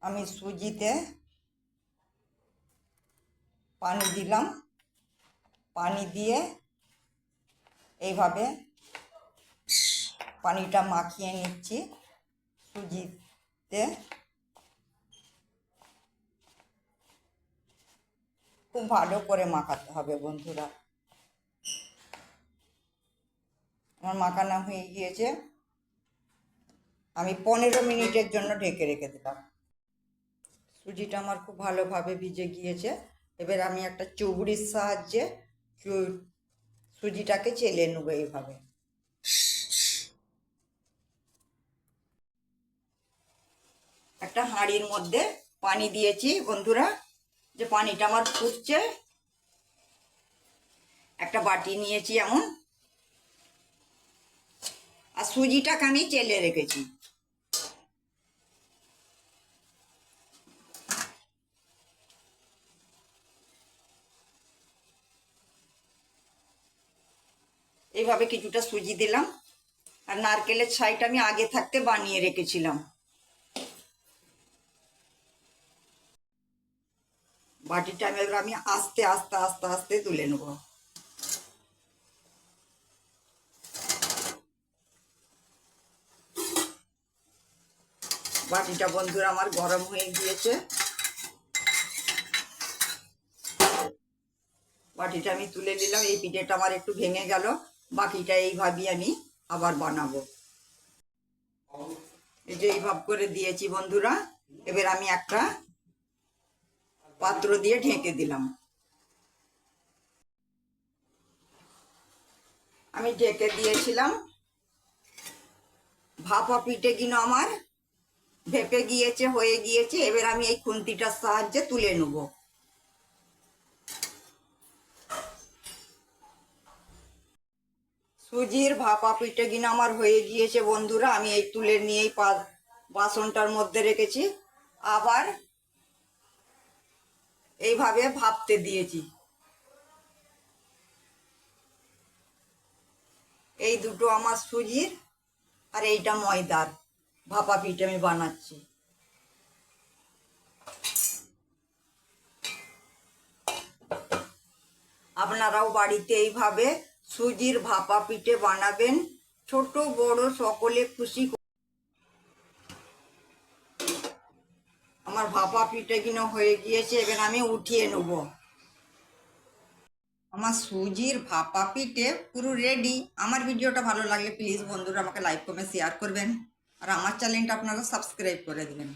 আমি সুজিতে পানি দিলাম, পানি দিয়ে এইভাবে পানিটা মাখিয়ে নিচ্ছি সুজিতে। খুব ভালো করে মাখাতে হবে বন্ধুরা। আমার মাখানো হয়ে গিয়েছে, আমি 15 মিনিটের জন্য ঢেকে রেখে দিলাম। সুজিটা আমার খুব ভালোভাবে ভিজে গিয়েছে। এবার আমি একটা চুবড়ির সাহায্যে সুজিটাকে চেলে নেব এইভাবে। একটা হাঁড়ির মধ্যে পানি দিয়েছি বন্ধুরা, যে পানিটা আমার ফুটছে। একটা বাটি নিয়েছি এমন, আর সুজিটাকে আমি চেলে রেখেছি। এইভাবে কিছুটা সুজি দিলাম, আর নারকেলের ছাইটা আমি আগে থাকতে বানিয়ে রেখেছিলাম। বাটিটা আমি আস্তে আস্তে আস্তে আস্তে তুলে নেব। বাটিটা বন্ধুরা আমার গরম হয়ে গিয়েছে। বাটিটা আমি তুলে নিলাম। এই পিঠেটা আমার একটু ভেঙে গেল, বাকিটা এইভাবেই আমি আবার বানাবো। এই যে এইভাবে করে দিয়েছি বন্ধুরা। এবার আমি একটা পাত্র দিয়ে ঢেকে দিলাম। আমি ঢেকে দিয়েছিলাম। ভাপা পিঠে কিনা আমার ভেপে গিয়েছে, হয়ে গিয়েছে। এবার আমি এই খুন্তিটার সাহায্যে তুলে নেব। সুজির ভাপা পিঠে কিনা আমার হয়ে গিয়েছে বন্ধুরা। আমি এই তুলে নিয়েই বাসনটার মধ্যে রেখেছি। আবার এইভাবে ভাপতে দিয়েছি। এই দুটো আমার সুজির, আর এইটা ময়দার ভাপা পিঠে আমি বানাচ্ছি। আপনারাও বাড়িতে এইভাবে সুজির ভাপা পিঠে বানাবেন, ছোট বড় সকলে খুশি। আমার ভাপা পিঠে কিনা হয়ে গিয়েছে, এবার আমি উঠিয়ে নেব। আমার সুজির ভাপা পিঠে পুরো রেডি। আমার ভিডিওটা ভালো লাগলে প্লিজ বন্ধুরা আমাকে লাইক কমেন্ট শেয়ার করবেন, আর আমার চ্যানেলটা আপনারা সাবস্ক্রাইব করে দেবেন।